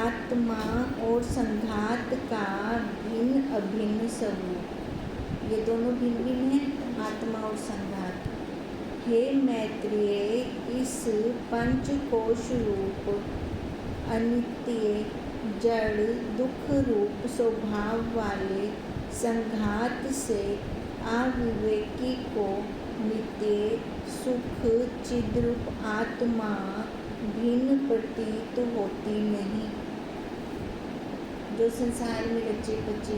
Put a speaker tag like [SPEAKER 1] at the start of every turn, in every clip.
[SPEAKER 1] आत्मा और संघात का भिन्न अभिन्न स्वरूप। ये दोनों भिन्न भिन्न हैं, आत्मा और संघात। हे मैत्रेय, इस पंचकोश रूप अनित्य जड़ दुख रूप स्वभाव वाले संघात से अविवेकी को नित्य सुख चिद्रूप आत्मा भिन्न प्रतीत होती नहीं। जो संसार में बच्चे बच्चे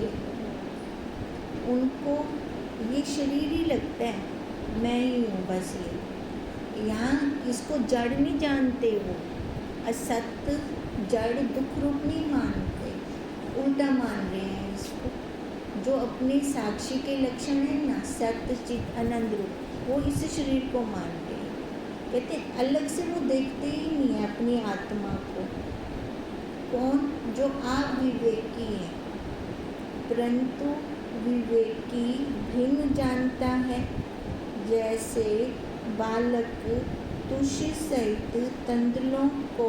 [SPEAKER 1] उनको ये शरीर ही लगता है, मैं ही हूँ बस। ये यहाँ इसको जड़ नहीं जानते, वो असत्य जड़ दुख रूप नहीं मानते, उल्टा मान रहे हैं इसको। जो अपने साक्षी के लक्षण है ना, सत्य चित आनंद रूप, वो इस शरीर को मानते हैं। कहते अलग से वो देखते ही नहीं है अपनी आत्मा को। कौन? जो अविवेकी है। परंतु विवेकी भिन्न जानता है। जैसे बालक तुष्य सहित तंदुलों को,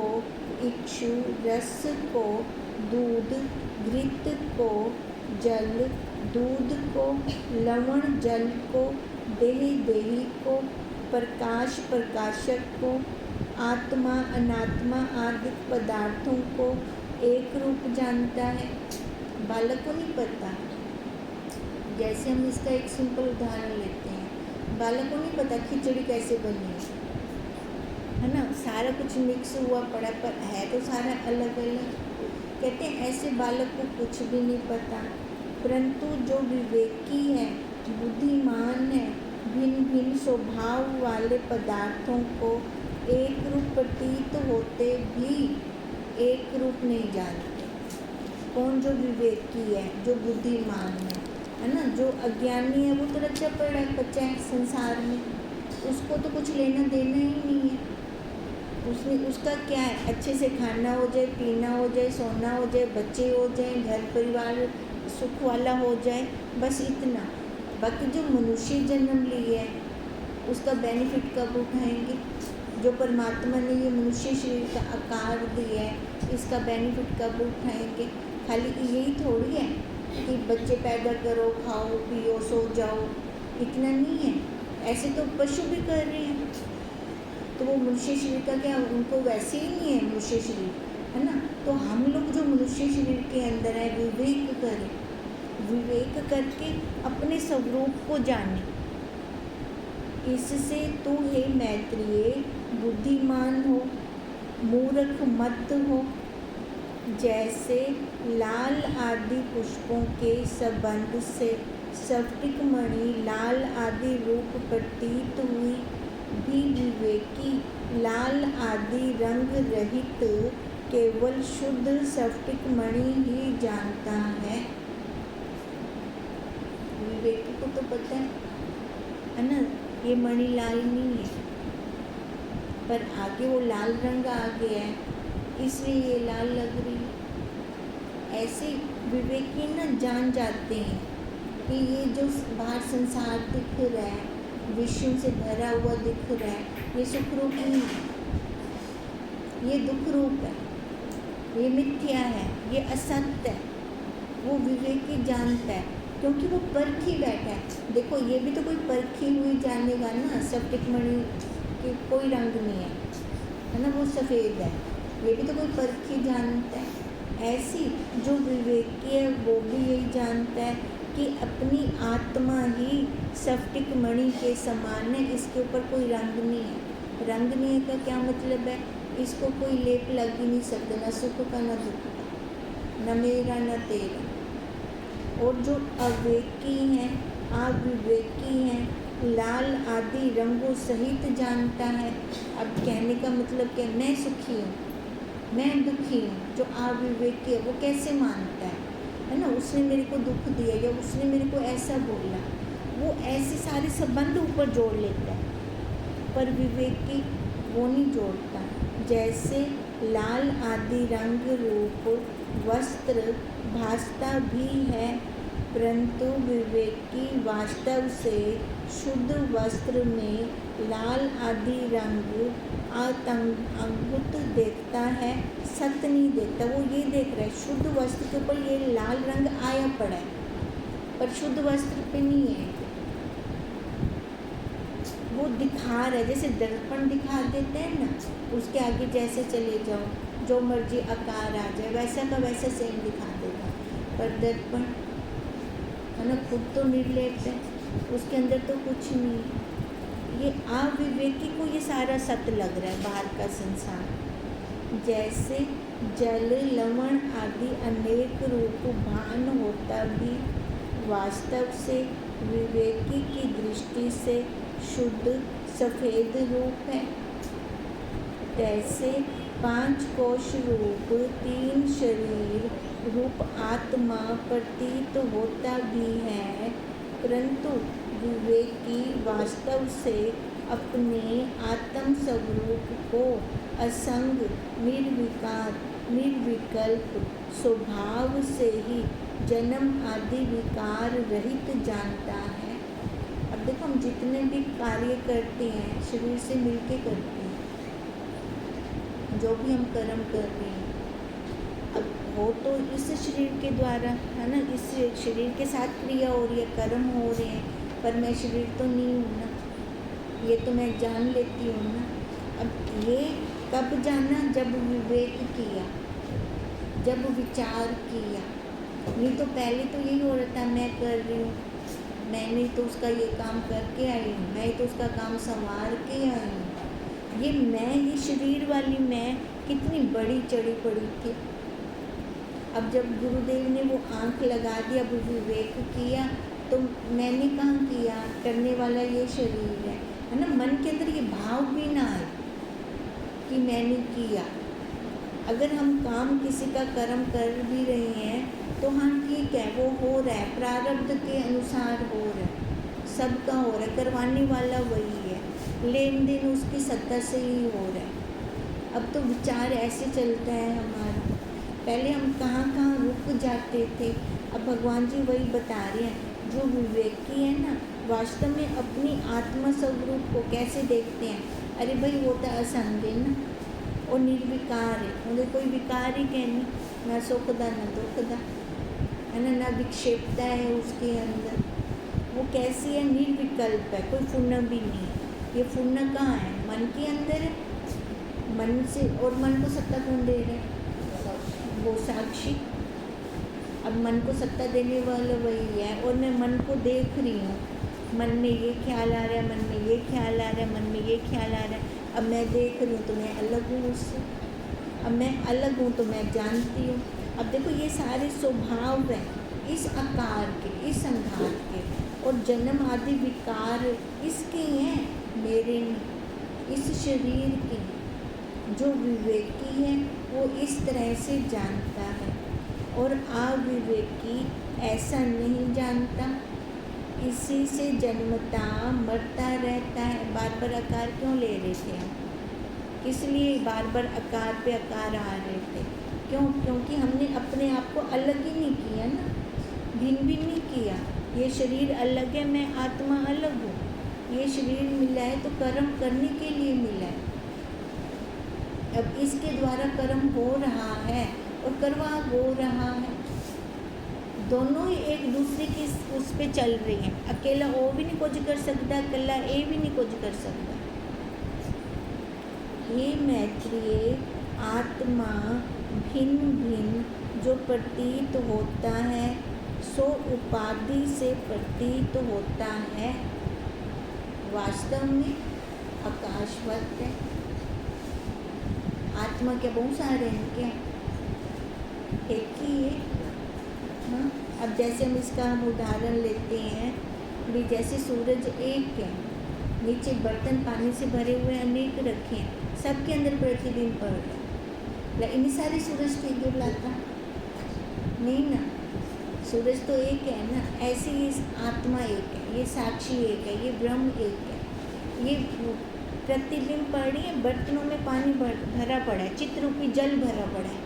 [SPEAKER 1] इक्षु रस को, दूध घृत को, जल दूध को, लवण जल को, देही देही को, प्रकाश प्रकाशक को, आत्मा अनात्मा आदि पदार्थों को एक रूप जानता है। बालक को नहीं पता। जैसे हम इसका एक सिंपल उदाहरण लेते हैं, बालक को नहीं पता खिचड़ी कैसे बनी है ना, सारा कुछ मिक्स हुआ पड़ा, पर है तो सारा अलग अलग। कहते हैं ऐसे बालक को कुछ भी नहीं पता। परंतु जो विवेकी है, बुद्धिमान है, भिन्न भिन्न स्वभाव वाले पदार्थों को एक रूप प्रतीत होते भी एक रूप नहीं जानते। कौन? जो विवेकी है, जो बुद्धिमान है ना। जो अज्ञानी है वो तो रचा पड़ा है, बच्चा है संसार में, उसको तो कुछ लेना देना ही नहीं है। उसका क्या है? अच्छे से खाना हो जाए, पीना हो जाए, सोना हो जाए, बच्चे हो जाए, घर परिवार सुख वाला हो जाए, बस इतना। बाकी जो मनुष्य जन्म लिए है उसका बेनिफिट कब उठाएंगे? जो परमात्मा ने ये मनुष्य शरीर का आकार दिया है, इसका बेनिफिट कब उठाएंगे? खाली यही थोड़ी है कि बच्चे पैदा करो, खाओ पियो सो जाओ, इतना नहीं है। ऐसे तो पशु भी कर रहे हैं, तो वो मनुष्य शरीर का क्या, उनको वैसे ही नहीं है मनुष्य शरीर, है ना। तो हम लोग जो मनुष्य शरीर के अंदर है, विवेक करें, विवेक करके अपने स्वरूप को जाने। इससे तू हे मैत्रेय बुद्धिमान हो, मूर्ख मत हो। जैसे लाल आदि पुष्पों के संबंध से स्फटिक मणि लाल आदि रूप प्रतीत हुई, भी विवेकी लाल आदि रंग रहित केवल शुद्ध स्फटिक मणि ही जानता है। विवेकी को तो पता है ना, ये मणि लाल नहीं है, पर आगे वो लाल रंग आ गया है, इसलिए ये लाल लग रही है। ऐसे विवेकी ना जान जाते हैं कि ये जो बाहर संसार दिख रहा है, विषयों से भरा हुआ दिख रहा है, ये सुख रूप नहीं है, ये दुख रूप है, ये मिथ्या है, ये असत्य है। वो विवेकी जानता है, क्योंकि वो परखी बैठा है। देखो ये भी तो कोई परखी हुई जानेगा ना, स्फटिक मणि की कोई रंग नहीं है ना, वो सफ़ेद है, ये भी तो कोई परखी जानता है। ऐसी जो विवेकी है वो भी यही जानता है कि अपनी आत्मा ही स्फटिक मणि के समान है, इसके ऊपर कोई रंग नहीं है। रंग नहीं है का क्या मतलब है? इसको कोई लेप लग ही नहीं सकता, न सुख का न दुख का, न मेरा न तेरा। और जो अविवेकी हैं, अविवेकी हैं, लाल आदि रंगों सहित जानता है। अब कहने का मतलब क्या? मैं सुखी हूँ, मैं दुखी हूँ। जो अविवेकी है वो कैसे मानता है ना, उसने मेरे को दुख दिया या उसने मेरे को ऐसा बोला, वो ऐसे सारे संबंध ऊपर जोड़ लेता है। पर विवेकी वो नहीं जोड़ता। जैसे लाल आदि रंग रूप वस्त्र भासता भी है, परंतु विवेकी वास्तव से शुद्ध वस्त्र में लाल आदि रंग आतंकुत देखता है, सत्य नहीं देखता। वो ये देख रहा है शुद्ध वस्त्र के ऊपर ये लाल रंग आया पड़ा है, पर शुद्ध वस्त्र पे नहीं है। वो दिखा रहा है, जैसे दर्पण दिखा देते हैं ना, उसके आगे जैसे चले जाओ, जो मर्जी आकार आ जाए, वैसा का वैसा सेम दिखा देगा। पर दर्पण है ना, खुद तो निर्लेप है, उसके अंदर तो कुछ नहीं है। ये अविवेकी को ये सारा सत्य लग रहा है, बाहर का संसार। जैसे जल, लवण आदि अनेक रूप भान होता भी वास्तव से विवेकी की दृष्टि से शुद्ध सफ़ेद रूप है, तैसे 5 कोश रूप 3 शरीर रूप आत्मा प्रतीत होता भी है, परंतु विवेकी वास्तव से अपने आत्म स्वरूप को असंग, निर्विकार, निर्विकल्प स्वभाव से ही जन्म आदि विकार रहित जानता है। अब देखो, हम जितने भी कार्य करते हैं शरीर से मिलके करते हैं, जो भी हम कर्म कर रहे हैं, अब हो तो इस शरीर के द्वारा है ना, इस शरीर के साथ क्रिया हो रही है, कर्म हो रहे हैं, पर मैं शरीर तो नहीं हूँ ना, ये तो मैं जान लेती हूँ ना। अब ये कब जाना? जब विवेक किया, जब विचार किया। नहीं तो पहले तो यही हो रहा था, मैं कर रही हूँ, मैंने तो उसका ये काम करके आई हूँ, मैं तो उसका काम संवार के आई हूँ। ये मैं, ये शरीर वाली मैं कितनी बड़ी चढ़ी पड़ी थी। अब जब गुरुदेव ने वो आँख लगा दी, अब विवेक किया, तो मैंने कहाँ किया, करने वाला ये शरीर है ना। मन के अंदर ये भाव भी ना आए कि मैंने किया। अगर हम काम किसी का कर्म कर भी रहे हैं तो हाँ ठीक है, वो हो रहा है, प्रारब्ध के अनुसार हो रहा है, सबका हो रहा है, करवाने वाला वही है, लेन देन उसकी सत्ता से ही हो रहा है। अब तो विचार ऐसे चलता है हमारा, पहले हम कहाँ कहाँ रुक जाते थे, अब भगवान जी वही बता रहे हैं। जो विवेकी है ना, वास्तव में अपनी आत्म स्वरूप को कैसे देखते हैं? अरे भाई, वो तो असंग है ना, और निर्विकार है, उन्हें कोई विकार ही कहनी, ना सुखदा ना दुखदा है ना, ना विक्षेपता है उसके अंदर। वो कैसी है? निर्विकल्प है, कोई फुर्ना भी नहीं है। ये फुर्ना कहाँ है? मन के अंदर है, मन से। और मन को सत्ता कौन दे रहे हैं? वो साक्षी। अब मन को सत्ता देने वाला वही है, और मैं मन को देख रही हूँ, मन में ये ख्याल आ रहा है, मन में ये ख्याल आ रहा है, मन में ये ख्याल आ रहा है। अब मैं देख रही हूँ तो मैं अलग हूँ उससे, अब मैं अलग हूँ तो मैं जानती हूँ। अब देखो, ये सारे स्वभाव हैं इस आकार के, इस संघात के, और जन्म आदि विकार इसके हैं, मेरे नहीं, इस शरीर के। जो विवेकी है वो इस तरह से जानता है, और अविवेकी ऐसा नहीं जानता, इसी से जन्मता मरता रहता है। बार बार आकार क्यों ले रहे थे हम? किस लिए बार बार आकार पे आकार आ रहे थे? क्यों? क्योंकि हमने अपने आप को अलग ही नहीं किया ना, भिन्न भिन्न नहीं किया। ये शरीर अलग है, मैं आत्मा अलग हूँ। ये शरीर मिला है तो कर्म करने के लिए मिला है। अब इसके द्वारा कर्म हो रहा है और करवा हो रहा है, दोनों ही एक दूसरे की उस पर चल रही हैं। अकेला वो भी नहीं कुछ कर सकता, अकेला ये भी नहीं कुछ कर सकता। ये मैत्रेय, आत्मा भिन्न भिन्न जो प्रतीत होता है सो उपाधि से प्रतीत होता है, वास्तव में आकाशवत है। आत्मा क्या बहुत सारे हैं क्या? एक ही है। हाँ, अब जैसे हम उदाहरण लेते हैं भी, जैसे सूरज एक है, नीचे बर्तन पानी से भरे हुए अनेक रखे हैं, सबके अंदर प्रतिबिंब पड़ रहा है। इन्हीं सारे सूरज के गिर लाता नहीं ना, सूरज तो एक है ना। ऐसे ही आत्मा एक है, ये साक्षी एक है, ये ब्रह्म एक है। ये प्रतिबिंब पड़ रही है, बर्तनों में पानी भरा पड़ा है, चित्र रूपी जल भरा पड़ा है।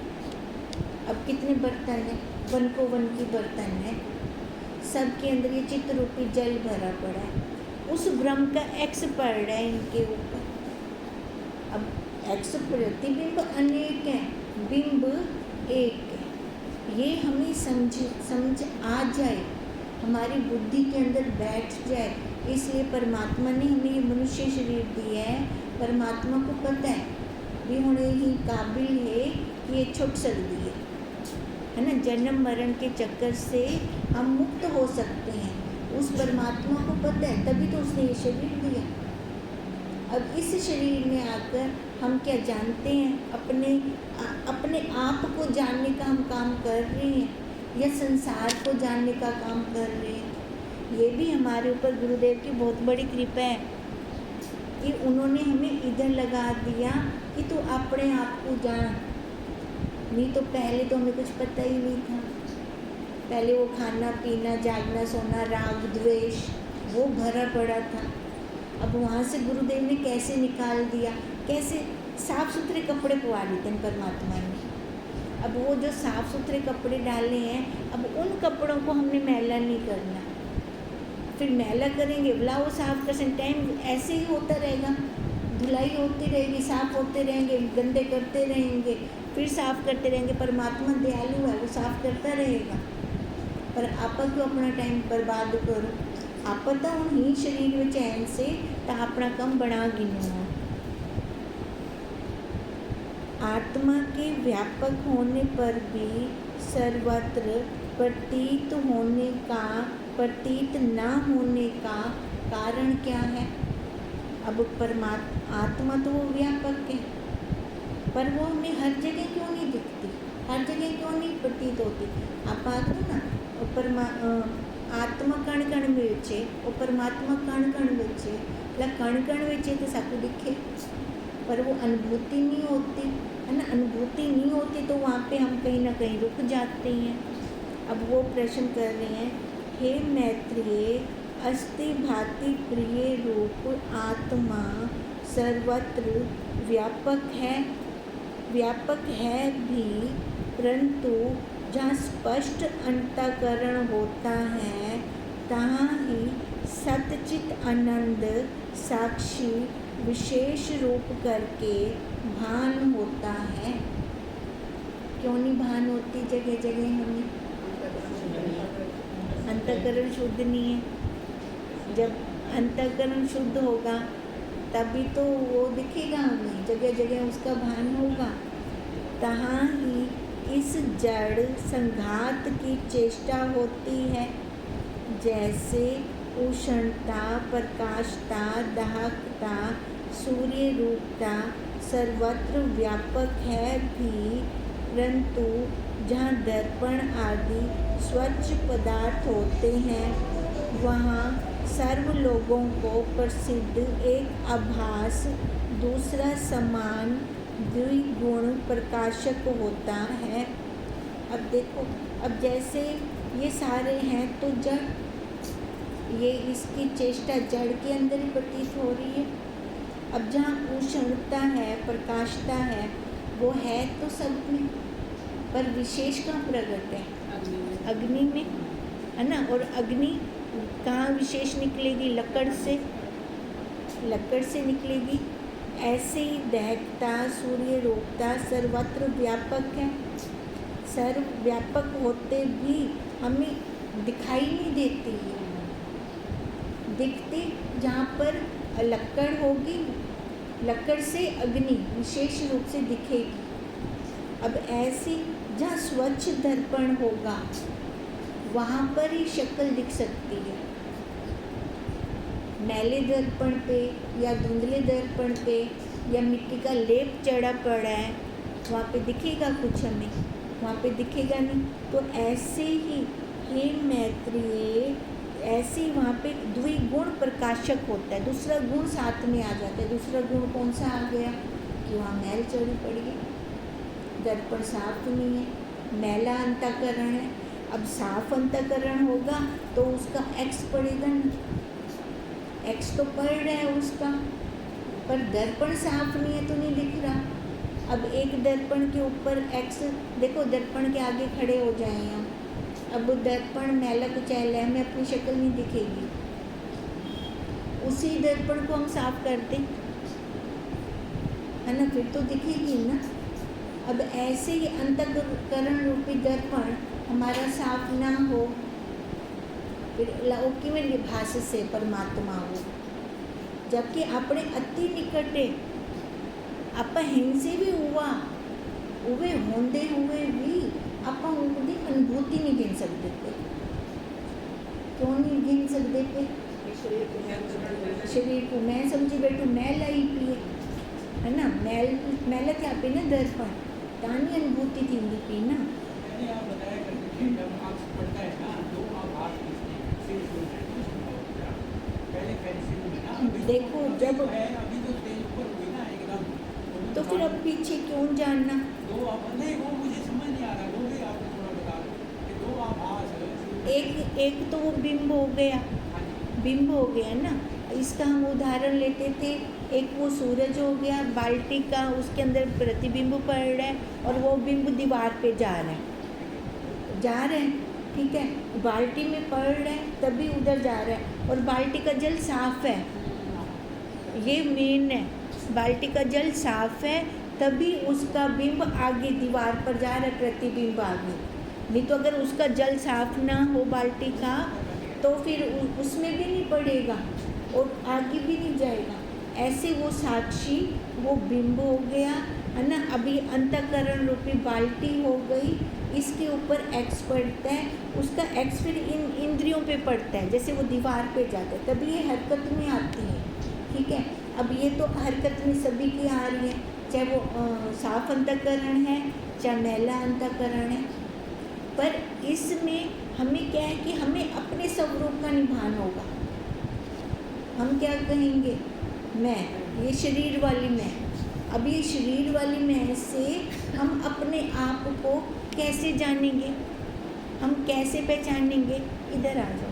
[SPEAKER 1] अब कितने बर्तन हैं? वन को वन की बर्तन है, सबके अंदर ये चित्त रूपी जल भरा पड़ा है, उस ब्रह्म का एक्स पड़ रहा है इनके ऊपर। अब एक्स प्रतिबिंब अनेक है, बिंब एक है। ये हमें समझ आ जाए, हमारी बुद्धि के अंदर बैठ जाए। इसलिए परमात्मा ने हमें ये मनुष्य शरीर दिया है। परमात्मा को पता है भी होने ही काबिल है कि ये छुट सकती है ना, जन्म मरण के चक्कर से हम मुक्त हो सकते हैं। उस परमात्मा को पता है, तभी तो उसने ये शरीर दिया। अब इस शरीर में आकर हम क्या जानते हैं, अपने आप को जानने का हम काम कर रहे हैं या संसार को जानने का काम कर रहे हैं। ये भी हमारे ऊपर गुरुदेव की बहुत बड़ी कृपा है कि उन्होंने हमें इधर लगा दिया कि तू अपने आप को जान। नहीं तो पहले तो हमें कुछ पता ही नहीं था। पहले वो खाना पीना जागना सोना राग द्वेष वो भरा पड़ा था। अब वहाँ से गुरुदेव ने कैसे निकाल दिया, कैसे साफ सुथरे कपड़े पवा देते हैं परमात्मा ने। अब वो जो साफ सुथरे कपड़े डाले हैं, अब उन कपड़ों को हमने मैला नहीं करना। फिर मैला करेंगे, ब्लाउज साफ कर टाइम ऐसे ही होता रहेगा, धुलाई होती रहेगी, साफ होते रहेंगे, गंदे करते रहेंगे, फिर साफ करते रहेंगे। परमात्मा दयालु है, वो साफ करता रहेगा। पर आप क्यों अपना टाइम बर्बाद करो। आप तो हूँ ही शरीर में चैन से तो अपना कम बना गिनो। आत्मा के व्यापक होने पर भी सर्वत्र प्रतीत होने का, प्रतीत न होने का कारण क्या है। अब आत्मा तो वो व्यापक है, पर वो हमें हर जगह क्यों नहीं दिखती, हर जगह क्यों नहीं प्रतीत होती। आप आखो ना आत्मा कण कण विच है, और परमात्मा कण कण विच है। कण कण विच है तो सब दिखे, पर वो अनुभूति नहीं होती है ना। अनुभूति नहीं होती तो वहाँ पे हम कहीं ना कहीं रुक जाते हैं। अब वो प्रश्न कर रहे हैं, हे मैत्रेय, अस्ति भाति प्रिय रूप आत्मा सर्वत्र व्यापक है भी, परंतु जहाँ स्पष्ट अंतःकरण होता है तहाँ ही सतचित आनंद साक्षी विशेष रूप करके भान होता है। क्यों नहीं भान होती जगह जगह हमें? अंतःकरण शुद्ध नहीं है। जब अंतःकरण शुद्ध होगा तभी तो वो दिखेगा हमें, जगह जगह उसका भान होगा। तहाँ ही इस जड़ संघात की चेष्टा होती है। जैसे उष्णता, प्रकाशता, दाहकता, सूर्य रूपता सर्वत्र व्यापक है भी, परंतु जहाँ दर्पण आदि स्वच्छ पदार्थ होते हैं वहाँ सर्व लोगों को प्रसिद्ध एक आभास, दूसरा समान द्विगुण प्रकाशक होता है। अब देखो, अब जैसे ये सारे हैं तो जड़, ये इसकी चेष्टा जड़ के अंदर ही प्रतीत हो रही है। अब जहाँ उष्णता है, प्रकाशता है, वो है तो सब में, पर विशेष कहाँ प्रकट है? अग्नि में, है ना। और अग्नि कहाँ विशेष निकलेगी? लकड़ से निकलेगी। ऐसे ही दहकता, सूर्य रूपता सर्वत्र व्यापक है। सर्वव्यापक होते भी हमें दिखाई नहीं देती है। दिखती जहाँ पर लकड़ होगी, लकड़ से अग्नि विशेष रूप से दिखेगी। अब ऐसी जहाँ स्वच्छ दर्पण होगा वहाँ पर ही शक्ल दिख सकती है। मैले दर्पण पे या धुंधले दर्पण पे या मिट्टी का लेप चढ़ा पड़ा है, वहाँ पे दिखेगा कुछ हमें? वहाँ पे दिखेगा नहीं। तो ऐसे ही हे मैत्रेय, ऐसे ही वहाँ पे द्विगुण प्रकाशक होता है, दूसरा गुण साथ में आ जाता है। दूसरा गुण कौन सा आ गया कि वहाँ मैल चढ़ी पड़ी है, दर्पण साफ नहीं है, मैला अंतःकरण है। अब साफ अंतःकरण होगा तो उसका एक्स पड़ेगा नहीं, एक्स तो पड़ रहा है उसका, पर दर्पण साफ नहीं है तो नहीं दिख रहा। अब एक दर्पण के ऊपर एक्स, देखो दर्पण के आगे खड़े हो जाए हम, अब दर्पण मैला कुचैला है, मैं अपनी शक्ल नहीं दिखेगी, उसी दर्पण को हम साफ कर दें, है ना, फिर तो दिखेगी ना। अब ऐसे ही अंतःकरण रूपी दर्पण हमारा साफ ना हो, फिर लौकी में निभास से परमात्मा हो, जबकि अपने अति निकटे आप हिंसे भी हुआ उवे होंदे हुए भी आप उनकी अनुभूति नहीं गिन सकते थे। क्यों नहीं गिन सकते थे? शरीर को मैं समझी बैठू मैल आई पी है ना, मैल क्या पे ना दर्पण तानी अनुभूति थी पी ना। देखो जब तो फिर अब पीछे क्यों जानना?
[SPEAKER 2] वो मुझे समझ नहीं आ रहा, वो भी आपको थोड़ा बता दो कि दो आभास
[SPEAKER 1] एक तो वो बिंब हो गया, बिंब हो गया ना। इसका हम उदाहरण लेते थे, एक वो सूरज हो गया बाल्टी का, उसके अंदर प्रतिबिंब पड़ रहा है और वो बिंब दीवार पे जा रहा है, ठीक है, बाल्टी में पड़ रहा है तभी उधर जा रहा है, और बाल्टी का जल साफ है, ये मेन है, बाल्टी का जल साफ है तभी उसका बिंब आगे दीवार पर जा रहा है, प्रतिबिंब आगे। नहीं तो अगर उसका जल साफ ना हो बाल्टी का तो फिर उसमें भी नहीं पड़ेगा और आगे भी नहीं जाएगा। ऐसे वो साक्षी वो बिंब हो गया, है ना। अभी अंतःकरण रूपी बाल्टी हो गई, इसके ऊपर एक्स पड़ता है, उसका एक्स फिर इन इंद्रियों पे पड़ता है, जैसे वो दीवार पे जाता है तभी ये हरकत में आती है, ठीक है। अब ये तो हरकत में सभी की आ रही है, चाहे वो साफ अंतःकरण है चाहे मैला अंतःकरण है, पर इसमें हमें क्या है कि हमें अपने स्वरूप का निभान होगा। हम क्या कहेंगे? मैं, ये शरीर वाली मैं। अब ये शरीर वाली मैं से हम अपने आप को कैसे जानेंगे, हम कैसे पहचानेंगे? इधर आ जाओ।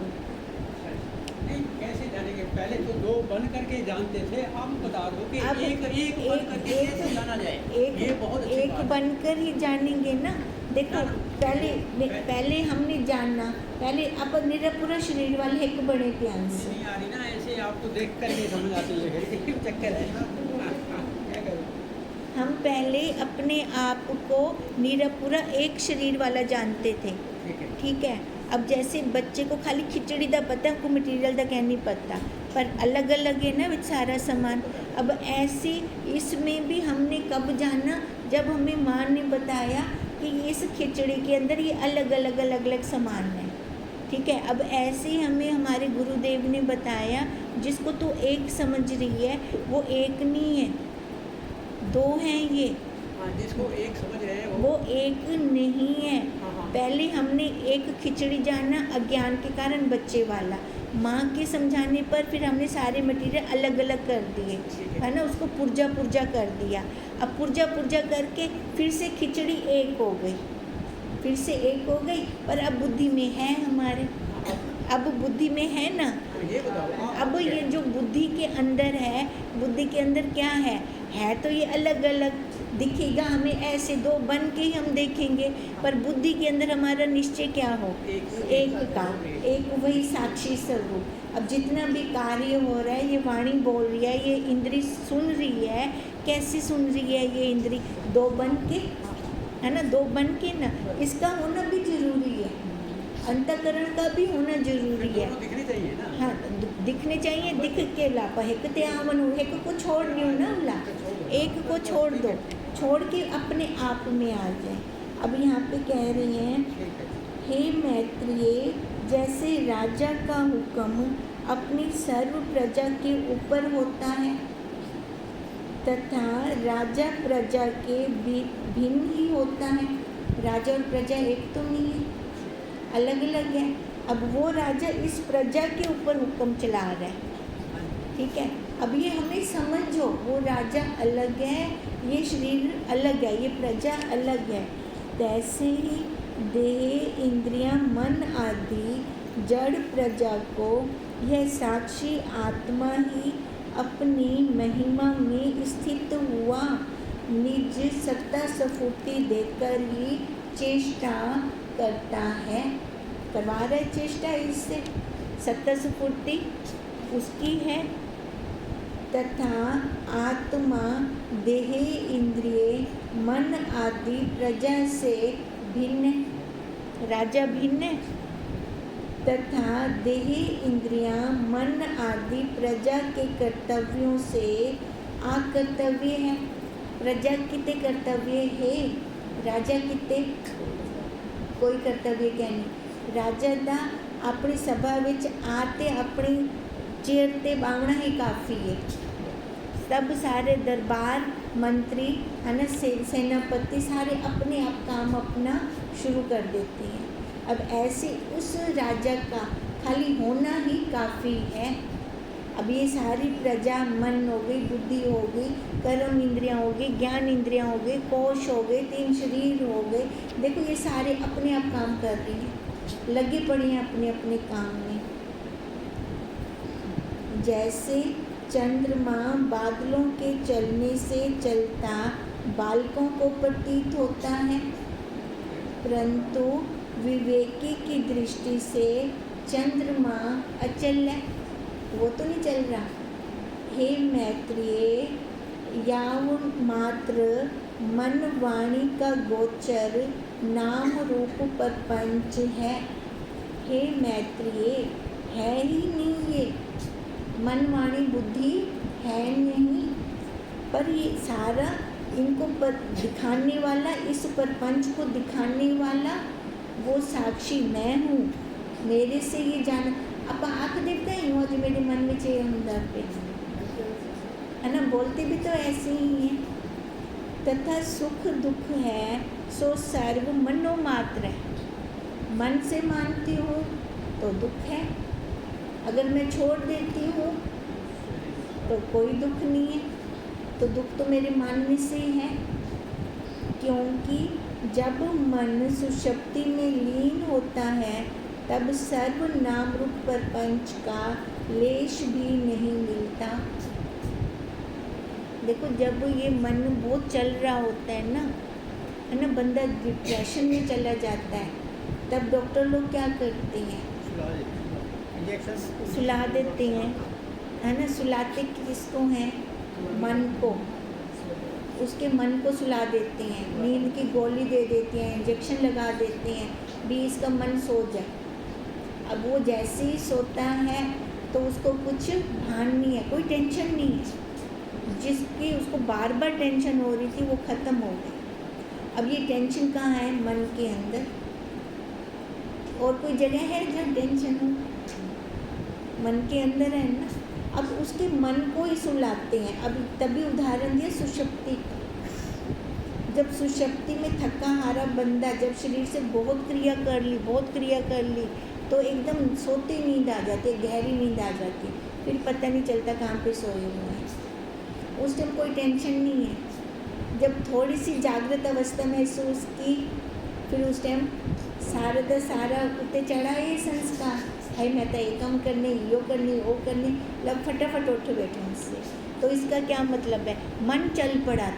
[SPEAKER 2] नहीं, कैसे जानेंगे? पहले तो दो बन करके जानते थे, आप बता दो कि एक बन करके कैसे जाना जाए? ये बहुत अच्छी
[SPEAKER 1] एक
[SPEAKER 2] बात है।
[SPEAKER 1] बनकर ही जानेंगे ना। देखो पहले हमने जानना, पहले आप निरपुरा शरीर वाले एक बड़े ध्यान से
[SPEAKER 2] नहीं आ रही ना, ऐसे आपको देख कर नहीं समझ आती है, चक्कर है क्या करूं?
[SPEAKER 1] हम पहले अपने आप को निरपुरा एक शरीर वाला जानते थे, ठीक है। अब जैसे बच्चे को खाली खिचड़ी दा पता है, हमको मटेरियल दा क्या नहीं पता, पर अलग अलग है ना विच सारा सामान। अब ऐसे इसमें भी हमने कब जाना? जब हमें माँ ने बताया कि इस खिचड़ी के अंदर ये अलग अलग सामान है, ठीक है। अब ऐसे ही हमें हमारे गुरुदेव ने बताया, जिसको तू एक समझ रही है वो एक नहीं है, दो हैं ये।
[SPEAKER 2] हाँ, जिसको एक समझ रहे हैं
[SPEAKER 1] वो एक नहीं है।
[SPEAKER 2] हाँ।
[SPEAKER 1] पहले हमने एक खिचड़ी जाना अज्ञान के कारण बच्चे वाला, माँ के समझाने पर फिर हमने सारे मटेरियल अलग अलग कर दिए, है ना, उसको पुर्जा कर दिया। अब पुर्जा करके फिर से खिचड़ी एक हो गई, फिर से एक हो गई, पर अब बुद्धि में है हमारे, अब बुद्धि में है ना।
[SPEAKER 2] ये बताओ
[SPEAKER 1] अब ये जो बुद्धि के अंदर है, बुद्धि के अंदर क्या है तो ये अलग अलग दिखेगा हमें, ऐसे दो बन के ही हम देखेंगे, पर बुद्धि के अंदर हमारा निश्चय क्या हो? एक का, एक वही साक्षी स्वरूप। अब जितना भी कार्य हो रहा है, ये वाणी बोल रही है, ये इंद्री सुन रही है, कैसे सुन रही है ये इंद्री? दो बन के, है ना, दो बन के ना, इसका होना भी जरूरी है, अंतःकरण का भी होना जरूरी है।
[SPEAKER 2] दिखनी चाहिए ना।
[SPEAKER 1] हाँ, दिखने चाहिए, दिख के लापा हेकते आवन, एक को छोड़ दियो ना ला, एक को छोड़ दो, छोड़ के अपने आप में आ जाए। अब यहाँ पे कह रही हैं, हे मैत्रेय, जैसे राजा का हुक्म अपनी सर्व प्रजा के ऊपर होता है तथा राजा प्रजा के भिन्न ही होता है। राजा और प्रजा एक तो नहीं है, अलग अलग है। अब वो राजा इस प्रजा के ऊपर हुक्म चला रहा है, ठीक है। अब ये हमें समझो, वो राजा अलग है, ये शरीर अलग है, ये प्रजा अलग है। तैसे ही देह, इंद्रियां, मन आदि जड़ प्रजा को यह साक्षी आत्मा ही अपनी महिमा में स्थित हुआ निज सत्ता स्फूर्ति देकर ही चेष्टा करता है। करवा रहे चेष्टा इससे, सत्ता स्फूर्ति उसकी है। तथा आत्मा देह इंद्रिय मन आदि प्रजा से भिन्न, राजा भिन्न, तथा देह इंद्रियां मन आदि प्रजा के कर्तव्यों से अकर्तव्य है। प्रजा कितने कर्तव्य है, राजा कितने कोई कर्तव्य क्या नहीं। राजा दा अपनी सभा विच आते अपनी चेयर ते बावना ही काफ़ी है। सब सारे दरबार मंत्री है ना, सेनापति सारे अपने आप काम अपना शुरू कर देते हैं। अब ऐसे उस राजा का खाली होना ही काफ़ी है। अब ये सारी प्रजा मन हो गई, बुद्धि हो गई, कर्म इंद्रियां हो गई, ज्ञान इंद्रियां हो गई, कोश हो गए, 3 शरीर हो गए। देखो ये सारे अपने आप काम कर रही हैं, लगे पड़ी हैं अपने अपने काम में। जैसे चंद्रमा बादलों के चलने से चलता बालकों को प्रतीत होता है, परंतु विवेकी की दृष्टि से चंद्रमा अचल है, वो तो नहीं चल रहा। हे मैत्रेय, यावन मात्र मन वाणी का गोचर नाम रूप प्रपंच है। हे मैत्रेय, है ही नहीं ये मन वाणी बुद्धि है नहीं, पर ये सारा इनको दिखाने वाला, इस प्रपंच को दिखाने वाला वो साक्षी मैं हूँ। मेरे से ये जान आप आँख देखते हैं यूँ जो मेरे मन में चाहिए अंदर पे, है ना, बोलते भी तो ऐसे ही हैं। तथा सुख दुख है सो सर्व मनोमात्र है। मन से मानती हूँ तो दुख है, अगर मैं छोड़ देती हूँ तो कोई दुख नहीं है। तो दुख तो मेरे मन में से ही है, क्योंकि जब मन सुषुप्ति में लीन होता है तब सर्व नाम रूप प्रपंच का लेश भी नहीं मिलता। देखो जब ये मन बहुत चल रहा होता है ना, बंदा डिप्रेशन में चला जाता है, तब डॉक्टर लोग क्या करते हैं, सुला देते हैं, है ना। सुलाते किसको हैं, मन को, उसके मन को सुला देते हैं, नींद की गोली दे देते हैं, इंजेक्शन लगा देते हैं, भी इसका मन सो जाए। अब वो जैसे ही सोता है तो उसको कुछ भान नहीं है, कोई टेंशन नहीं है। जिसकी उसको बार बार टेंशन हो रही थी वो ख़त्म हो गई। अब ये टेंशन कहाँ है, मन के अंदर। और कोई जगह है जहाँ टेंशन हो, मन के अंदर है ना। अब उसके मन को ही सुलाते हैं। अब तभी उदाहरण दिया सुषुप्ति का। जब सुषुप्ति में थका हारा बंदा जब शरीर से बहुत क्रिया कर ली तो एकदम सोते नींद आ जाती है, गहरी नींद आ जाती है, फिर पता नहीं चलता कहाँ पे सोए हुए हैं। उस टाइम कोई टेंशन नहीं है। जब थोड़ी सी जागृत अवस्था महसूस की, फिर उस टाइम सारा उठते चढ़ा ये संस्कार है, मैं तो ये काम करने, यो करने, वो करने, लग फटाफट उठ बैठे उससे। तो इसका क्या मतलब है, मन चल पड़ा।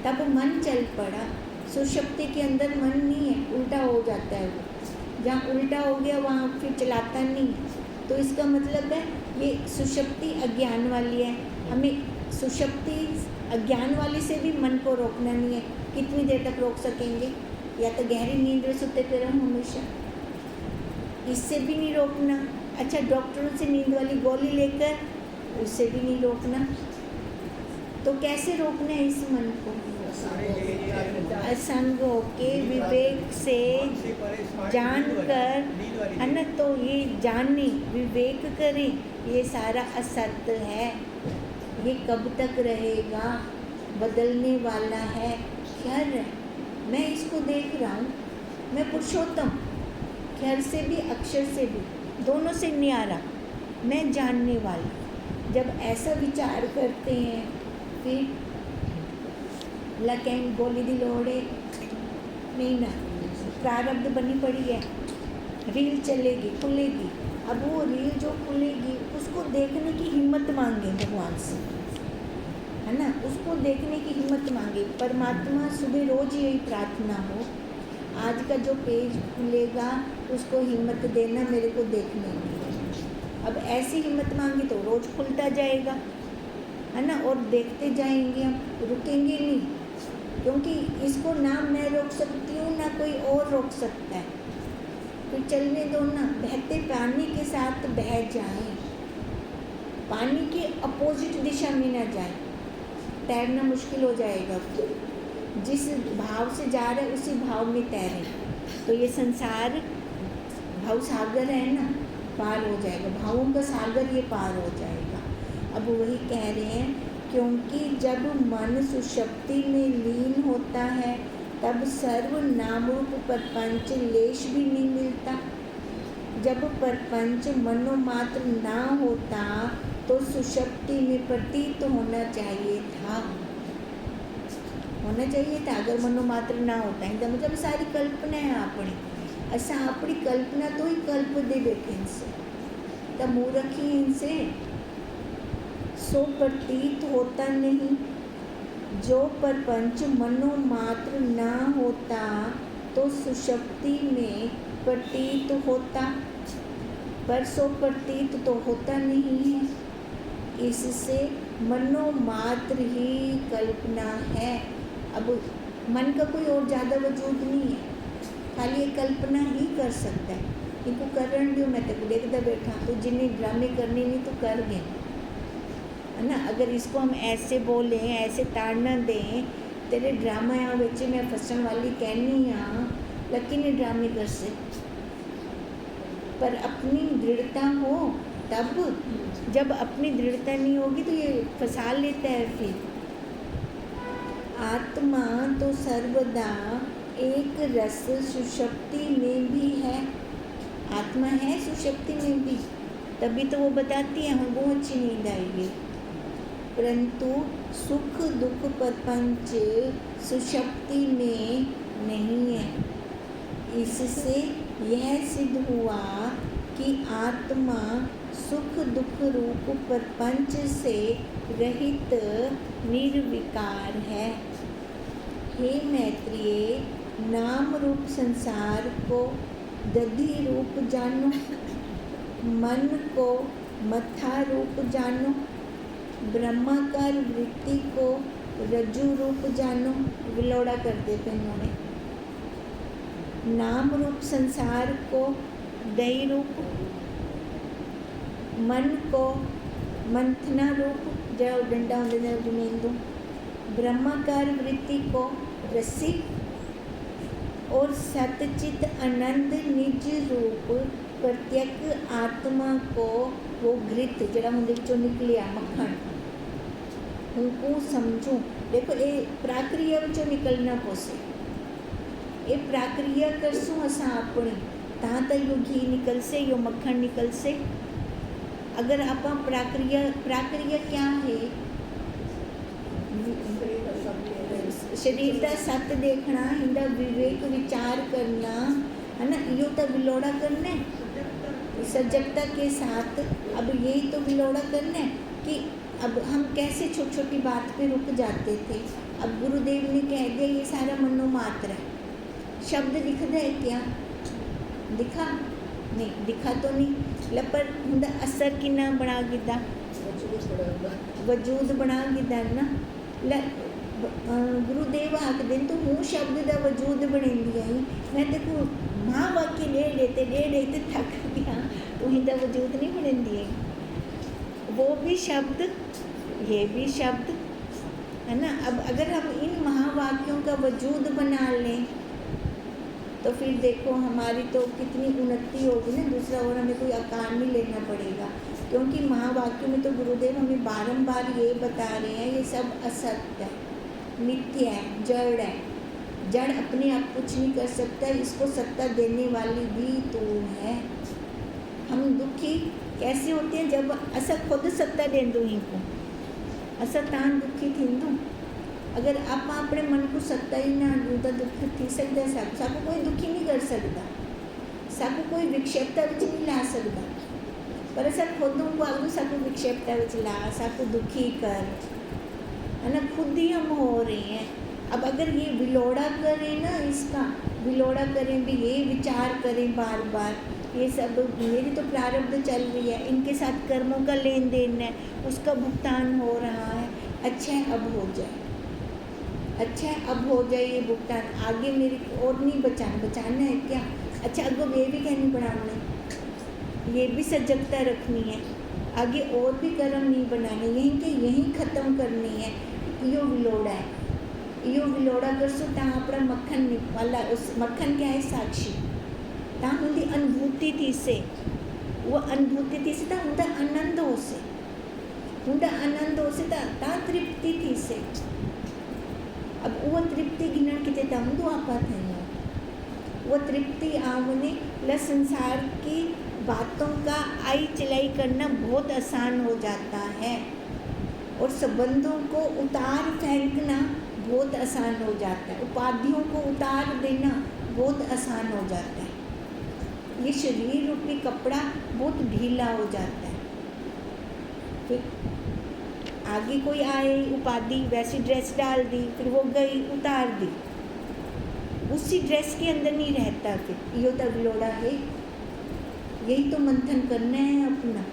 [SPEAKER 1] तब मन चल पड़ा। सुषुप्ति के अंदर मन नहीं है, उल्टा हो जाता है। वो जहाँ उल्टा हो गया वहाँ फिर चलाता नहीं है। तो इसका मतलब है ये सुषुप्ति अज्ञान वाली है। हमें सुषुप्ति अज्ञान वाली से भी मन को रोकना नहीं है। कितनी देर तक रोक सकेंगे, या तो गहरी नींद में सोते पे रहो हमेशा, इससे भी नहीं रोकना। अच्छा डॉक्टरों से नींद वाली गोली लेकर, उससे भी नहीं रोकना। तो कैसे रोकना है इस मन को, असंग होके विवेक से जानकर, है ना। तो ये जाने विवेक करें ये सारा असत्य है, ये कब तक रहेगा, बदलने वाला है, क्षर है। मैं इसको देख रहा हूँ, मैं पुरुषोत्तम, क्षर से भी अक्षर से भी दोनों से न्यारा, मैं जानने वाला। जब ऐसा विचार करते हैं फिर लकें गोली दी लोड़े नहीं ना, प्रारब्ध बनी पड़ी है, रील चलेगी खुलेगी। अब वो रील जो खुलेगी उसको देखने की हिम्मत मांगे भगवान से, है ना, उसको देखने की हिम्मत मांगे। परमात्मा सुबह रोज यही प्रार्थना हो आज का जो पेज खुलेगा उसको हिम्मत देना मेरे को देखने की। अब ऐसी हिम्मत मांगी तो रोज़ खुलता जाएगा, है ना, और देखते जाएंगे हम, रुकेंगे नहीं, क्योंकि इसको ना मैं रोक सकती हूँ ना कोई और रोक सकता है। तो चलने दो ना, बहते पानी के साथ बह जाएं, पानी के अपोजिट दिशा में ना जाए, तैरना मुश्किल हो जाएगा। जिस भाव से जा रहे उसी भाव में तैरें, तो ये संसार भाव सागर है ना, पार हो जाएगा, भावों का सागर ये पार हो जाएगा। अब वही कह रहे हैं, क्योंकि जब मन सुषुप्ति में लीन होता है तब सर्व नाम रूप प्रपंच लेश भी नहीं मिलता। जब प्रपंच मनोमात्र ना होता तो सुषुप्ति में प्रतीत होना चाहिए था, अगर मनोमात्र ना होता है, मतलब सारी कल्पना है अपनी, असा अपनी कल्पना तो ही कल्प दे बैठे इनसे, तब मूर्खी इनसे सो प्रतीत होता नहीं। जो प्रपंच मनोमात्र ना होता तो सुषुप्ति में प्रतीत होता, पर सो प्रतीत तो होता नहीं है, इससे मनोमात्र ही कल्पना है। अब मन का कोई और ज़्यादा वजूद नहीं है, खाली एक कल्पना ही कर सकता है। इनको करण दो, मैं तो देखता बैठा, तो जिन्हें ड्रामे करने नहीं तो कर गए, है ना। अगर इसको हम ऐसे बोलें, ऐसे ताड़ना दें, तेरे ड्रामा यहाँ बच्चे मैं फसन वाली कहनी हाँ, लेकिन ये ड्रामे कर से, पर अपनी दृढ़ता हो तब, जब अपनी दृढ़ता नहीं होगी तो ये फंसा लेता है। फिर आत्मा तो सर्वदा एक रस सुषुप्ति में भी है, आत्मा है सुषुप्ति में भी, तभी तो वो बताती है हमको अच्छी नींद आएगी, परंतु सुख दुख प्रपंच सुषुप्ति में नहीं है। इससे यह सिद्ध हुआ कि आत्मा सुख दुख रूप प्रपंच से रहित निर्विकार है। हे मैत्रेय, नाम रूप संसार को दधि रूप जानो, मन को मथा रूप जानो, ब्रह्माकार वृत्ति को रज्जु रूप जानो। विलोड़ा कर देते उन्होंने। नाम रूप संसार को दही रूप, मन को मंथना रूप, जय डंडा जमीन दो, ब्रह्माकार वृत्ति को रस्सी और सतचित आनंद निज रूप प्रत्यक आत्मा को वो घृत जरा मुंडे विचों निकलिया मक्खन उनको समझूं। देखो ये प्रक्रिया विचों निकलना पोसे, ये प्रक्रिया करसूं असां अपनी तां त यो घी निकल से, यो मक्खन निकल से। अगर आप प्रक्रिया क्या है, शरीर का सत देखना, हिंदा विवेक विचार करना, है ना, यो तो विलोड़ा करना है सजगता के साथ। अब यही तो विलोड़ा करना है कि अब हम कैसे छोटी छोटी बात पे रुक जाते थे। अब गुरुदेव ने कह दिया ये सारा मनोमात्र है, शब्द दिखता है क्या, दिखा नहीं, दिखा तो नहीं, पर हुंदा असर किन्ना बना गिदा, वजूद बना गिदा ना। गुरुदेव आखदे तो हूँ शब्द का वजूद बनेंदी आई, मैं देखो माँ वाक्य ले लेते थक गया, उन्हीं का वजूद नहीं बनेंदी है। वो भी शब्द, ये भी शब्द, है ना। अब अगर हम इन महावाक्यों का वजूद बना लें तो फिर देखो हमारी तो कितनी उन्नति होगी ना, दूसरा और हमें कोई आकार नहीं लेना पड़ेगा, क्योंकि महावाक्यों में तो गुरुदेव हमें बारंबार ये बता रहे हैं ये सब असत्य है, मिथ्या है, जड़ है। जड़ अपने आप कुछ नहीं कर सकता, इसको सत्ता देने वाली भी तू है। हम दुखी कैसे होते हैं जब असा खुद सत्ता देंदो ही को, असा तान दुखी थींदो। अगर आप अपने मन को सत्ता ही ना दूँ तो दुख थी सकता है। साकू कोई दुखी नहीं कर सकता, साकू कोई विक्षेपता विच नहीं ला सकता, पर असा खुद को आगू साकू विक्षेपता विच ला, साकू दुखी कर, है ना, खुद ही हम हो रहे हैं। अब अगर ये विलोड़ा करें ना, इसका विलोड़ा करें भी, ये विचार करें बार बार, ये सब मेरी तो प्रारब्ध चल रही है, इनके साथ कर्मों का लेन देन है, उसका भुगतान हो रहा है, अच्छा है अब हो जाए, अच्छा है अब हो जाए ये भुगतान, आगे मेरी और नहीं बचाना है क्या, अच्छा अगो ये भी कहनी बनाने, ये भी सजगता रखनी है, आगे और भी कर्म नहीं बनाने, यहीं के यहीं ख़त्म करनी है। यो विलोड़ा है, यो विलोड़ा करसो ता अपना मक्खन वाला, उस मक्खन क्या है, साक्षी ता उनकी अनुभूति थी से, वो अनुभूति थी से ता उनका आनंद हो से, उनका आनंद हो से ता तृप्ति थी से। अब वो तृप्ति गिनन किते तम दो आपा थे, वो तृप्ति आवने ल संसार की बातों का आई चलाई करना बहुत आसान हो जाता है, और संबंधों को उतार फेंकना बहुत आसान हो जाता है, उपाधियों को उतार देना बहुत आसान हो जाता है, ये शरीर रूपी कपड़ा बहुत ढीला हो जाता है। फिर आगे कोई आए उपाधि, वैसी ड्रेस डाल दी, फिर वो गई उतार दी, उसी ड्रेस के अंदर नहीं रहता, फिर यो तो विलोड़ा है। यही तो मंथन करना है अपना।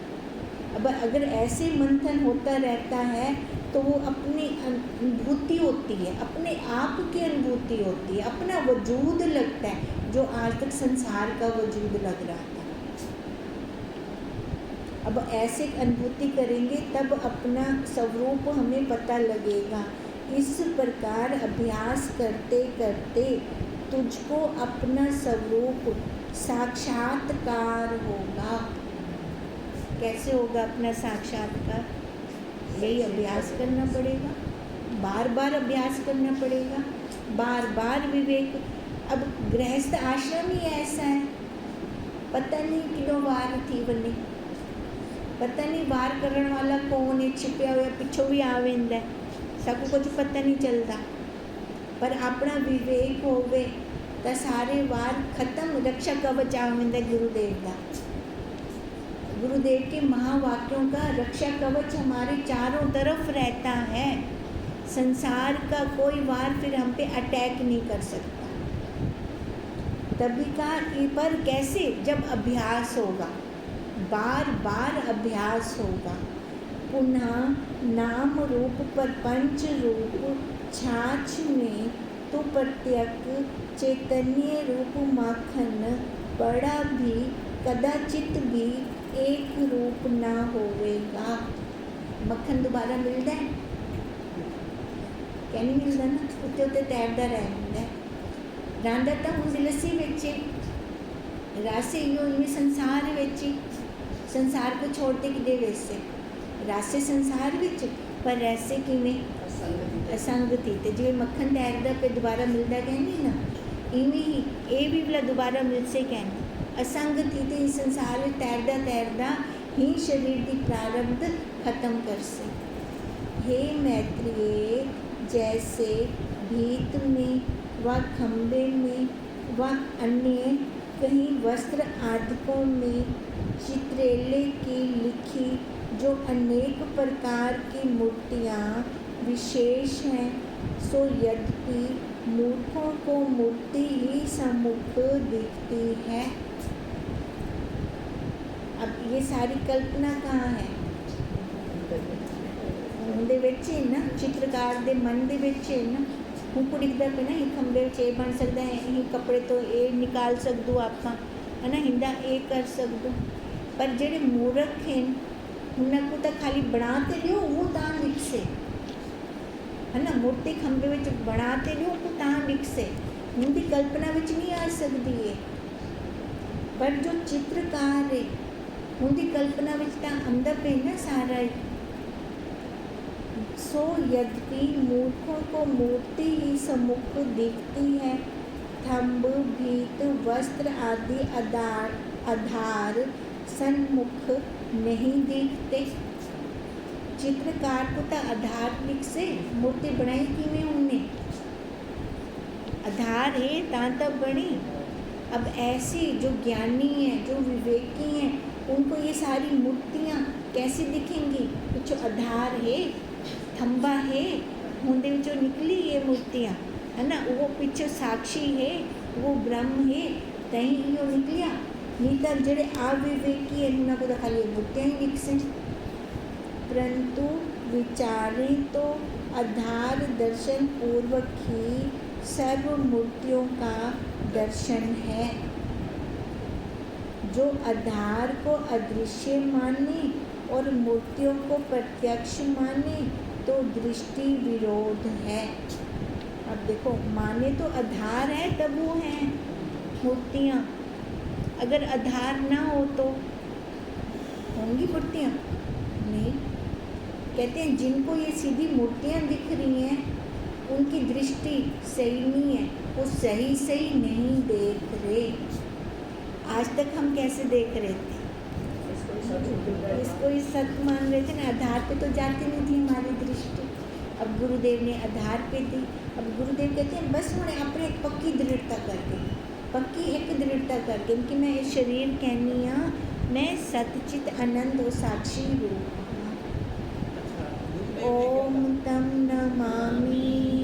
[SPEAKER 1] अब अगर ऐसे मंथन होता रहता है तो वो अपनी अनुभूति होती है, अपने आप की अनुभूति होती है, अपना वजूद लगता है, जो आज तक संसार का वजूद लग रहा था। अब ऐसे अनुभूति करेंगे तब अपना स्वरूप हमें पता लगेगा। इस प्रकार अभ्यास करते करते तुझको अपना स्वरूप साक्षात्कार होगा। कैसे होगा अपना साक्षात्कार? यही अभ्यास करना पड़ेगा, बार बार अभ्यास करना पड़ेगा, बार बार विवेक। अब गृहस्थ आश्रम ही ऐसा है, पता नहीं किलो वार थी बने, पता नहीं वार करने वाला कौन है, छिपया हुआ पिछो भी आवेंदा है, सबको कुछ पता नहीं चलता। पर अपना विवेक होवे तो सारे वार खत्म, रक्षा कवच आवेंदा गुरुदेव का। गुरुदेव के महावाक्यों का रक्षा कवच हमारे चारों तरफ रहता है। संसार का कोई वार फिर हम पे अटैक नहीं कर सकता। तभी का पर कैसे? जब अभ्यास होगा, बार बार अभ्यास होगा। पुनः नाम रूप प्रपंच रूप छाछ में तो प्रत्यक्ष चैतन्य रूप माखन बड़ा भी कदाचित भी एक रूप ना होवेगा। मक्खन दोबारा मिलता है क्या? नहीं मिलता ना, उत्ते उत्ते तैरता रहता है। रांदा तो उस लस्सी विच रासे यो इन्हें संसार विच, संसार को छोड़ते किदे वैसे रासे संसार विच, पर ऐसे किमें असंग थी। तो जिवें मक्खन तैरदा पे दोबारा मिलता कहनी ना, इवें ही ये भी भला दोबारा मिल से कहना। असंग थी तो इस संसार में तैरदा तैरदा ही शरीर की प्रारब्ध खत्म कर से। हे मैत्रिये, जैसे भीत में व खम्बे में व अन्य कहीं वस्त्र आदिकों में चित्रेले की लिखी जो अनेक प्रकार की मूर्तियाँ विशेष हैं, सो यद्यपि मूर्खों को मूर्ति ही सम्मुख दिखती है। अब ये सारी कल्पना कहाँ है? उनके विच है ना, चित्रकार के मन के विच है ना। हूँ कुड़िकदा पे ना, खंबे ये बन सकता है, ये कपड़े तो ये निकाल सकदो आप, है ना, हिंदा ये कर सकदो। पर जेडे मूर्ख हैं उनको तो खाली बनाते लियो, वो तां लिखसे, है ना, मूर्ति खंबे विच बनाते लियो तो तां लिखसे, उनकी कल्पना विच नहीं आ सकती है। पर जो चित्रकार है उनकी कल्पना विच तां अंदर पे ना सारा ही। सो यद्यपि मूर्खों को मूर्ति ही सम्मुख दिखती है, थंब भीत वस्त्र आदि आधार सन्मुख नहीं दिखते। चित्रकार को तो आधार लिख से मूर्ति बनाई किवें उनने, आधार है तां तब बनी। अब ऐसे जो ज्ञानी हैं, जो विवेकी हैं, उनको ये सारी मूर्तियाँ कैसे दिखेंगी? कुछ आधार है, थंबा है, उनके विचों निकली ये मूर्तियाँ, है ना, वो पीछे साक्षी है, वो ब्रह्म है, तहीं इहो निकलिया। नहीं तो जड़े अविवेकी है उन्होंने को तो खाली मूर्तियां ही निकसे। परंतु विचारें तो आधार दर्शन पूर्वक ही सर्व मूर्तियों का दर्शन है। जो आधार को अदृश्य माने और मूर्तियों को प्रत्यक्ष माने तो दृष्टि विरोध है। अब देखो, माने तो आधार है तब वो हैं मूर्तियाँ, अगर आधार ना हो तो होंगी मूर्तियाँ? नहीं। कहते हैं जिनको ये सीधी मूर्तियाँ दिख रही हैं उनकी दृष्टि सही नहीं है, वो सही सही नहीं देख रहे। आज तक हम कैसे देख रहे थे? इसको ही सत्य मान रहे थे ना, आधार पे तो जाती नहीं थी हमारी दृष्टि। अब गुरुदेव ने आधार पे दी। अब गुरुदेव कहते हैं बस उन्हें अपने एक पक्की दृढ़ता करके, पक्की एक दृढ़ता करके कि मैं ये शरीर कहनी हाँ, मैं सतचित आनंद और साक्षी रूप हूँ। ओम तम नमामि